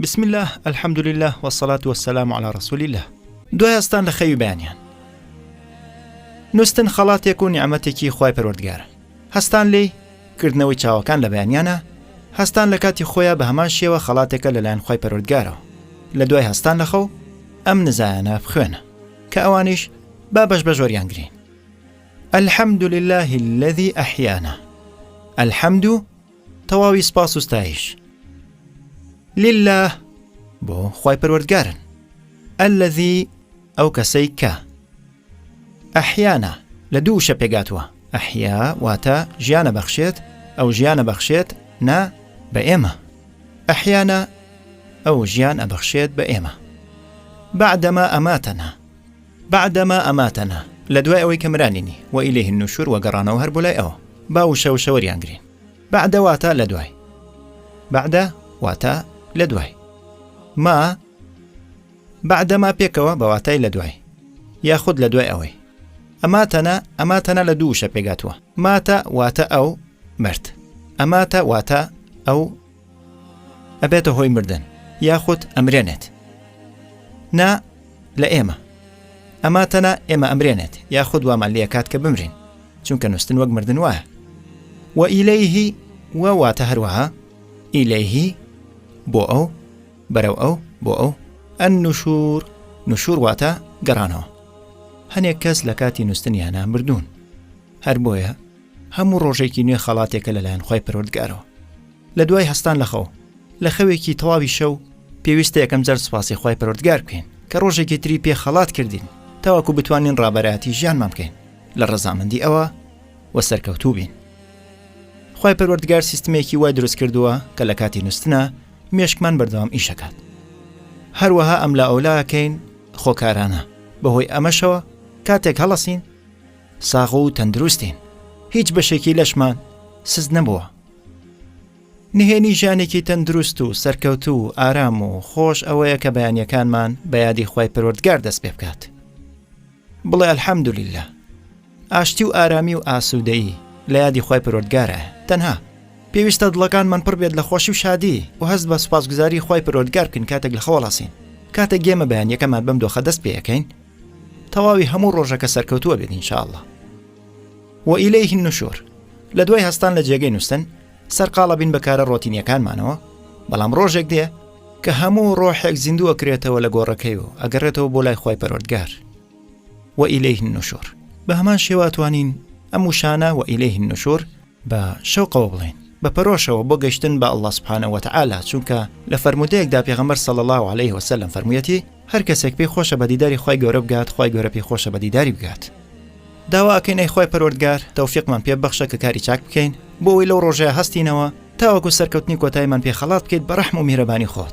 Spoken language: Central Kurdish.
بسم الله الحمد لله والصلاة والسلام على رسول الله. دوای هەستان لە خەوی بەیانیان. نووسن خەڵاتێک و نیعمەتێکی خوای پەروەردگارە. هەستان لێی کردنەوەی چاوەکان لە بەیانیانە، هەستان لە کاتی خۆیان بە هەمان شێوە خەڵاتێکە لەلایەن خوای پەروەردگارەوە. لە دوای هەستان لە خەو ئەم نزایانە بخوێنە کە ئەوانیش با بەش بە ژۆریان گرین. الحمد لله الذي أحيانا. الحمد تەواوی سپاس و ستایش. لله بۆ خوای پەروەردگارن. الذي ئەو کەسەی کە ئەحیانا لە دوو شە پێگاتوە. ئەحیا واتە ژیانە بەخشێت، ئەو ژیانە بەخشێت نا بە ئێمە. ئەحیانا ئەو ژیان ئەبەخشێت بە ئێمە. بعدما ئەماتەنا. بعدما ئەماتەنا لە دوای ئەوەی کە مرانینی و ئیلەیه النوشور و گەڕانەوە هەر بۆ لای ئەوە. با و شەو شەوەریان گرین. بعد واتە لە دوای. بعد واتە لە دوای. ما بعدما پێکەوە بە واتای لە دوای یاخود لە دوای ئەوەی. ئەماتەنا لە دوو شە پێگاتوە. ماتە واتە ئەو مرد. ئەماتە واتە ئەو ئەبێتە هۆی مردن یاخود ئەمرێنێت. نا لە ئێمە. ئەماتەنا ئێمە ئەمرێنێت یاخود وامان لێ کات کە بمرین، چونکە نووسن وەک مردن وایە. و ئیلەیه واتە هەروەها ئیلەیه بۆ ئەو بەرەو ئەو بۆ ئەو. النوشور نوشور واتە گەڕانەوە. هەنێک کەس لە کاتی نووسنیانە مردوون، هەر بۆیە هەموو ڕۆژێکی نوێ خەڵاتێکە لەلایەن خوای پەروەردگارەوە. لە دوای هەستان لە خەو لە خەوێکی تەواوی شەو پێویستە یەکەم جار سوپاسی خوای پەروەردگار بکەین کە ڕۆژێکی تری پێ خەڵات کردین تاوەکو بتوانین ڕابەرایەتی ژیانمان بکەین لە ڕەزامەندی ئەوە و سەرکەوتوو بین. خوای پەروەردگار سیستمێکی وای دروست کردووە کە لە کاتی نووسنە مێشکمان بەردەوام ئیشەکات. هەروەها ئەم لا ئەولاکەین خۆکارانە. بەهۆی ئەمەشەوە کاتێک هەڵەسین ساغ و تەندروستین، هیچ بەشێکی لەشمان سز نەبووە. نهێنی ژیانێکی تەندروست و سەرکەوتوو و ئارام و خۆش ئەوەیە کە بەیانیەکانمان بە یادی خوای پەروەردگار دەست پێ بکات. بڵێ الحەمدولله. ئاشتی و ئارامی و ئاسوودەیی لە یادی خوای پەروەردگارە. تەنها پێویستە دڵەکانمان پڕ بێت لە خۆشی و شادی و هەست بە سوپاسگوزاری خوای پەروەردگار بکەین کاتێک لە خەوەڵاسین. کاتێک گێمە بەیانیەکەمان بەم دۆخە دەست پێ یەکەین تەواوی هەموو ڕۆژەکە سەرکەوتووە بێت ئینشاءالله. و ئیلەیه النوشور لە دوای هەستان لە جێگەی نووسن سەرقاڵە بین بەکارە ڕۆتینیەکانمانەوە، بەڵام ڕۆژێک دێ کە هەموو ڕۆحێک زیندووە کرێتەوە لە گۆڕەکەی و ئەگەڕێتەوە بۆ لای خوای پەروەردگار. و ئیلەیه النوشور بە هەمان شێوە توانین ئەم وشانە و ئیلەیه النوشور بە شەوقەوە بڵێن، بە پەرۆشەوە بۆ گەیشتن بە ئەڵڵا سوبحانەهو وتەعالا، چونکە لە فەرمودەیەکدا پێغەمبەر صلی الله علیه وسلم فەرموویەتی هەر کەسێک پێی خۆشە بە دیداری خوای گەورە بگات، خوای گەورە پێی خۆشە بە دیداری بگات. داوا ئەکەین ئەی خوای پەروەردگار تەوفیقمان پێ بەخشە کە کاری چاک بکەین بۆ ئەوەی لەو ڕۆژەیە هەستینەوە تاوەکو سەرکەوتنی کۆتاییمان پێ خەڵات بکەیت بە ڕەحم و میهرەبانی خۆت.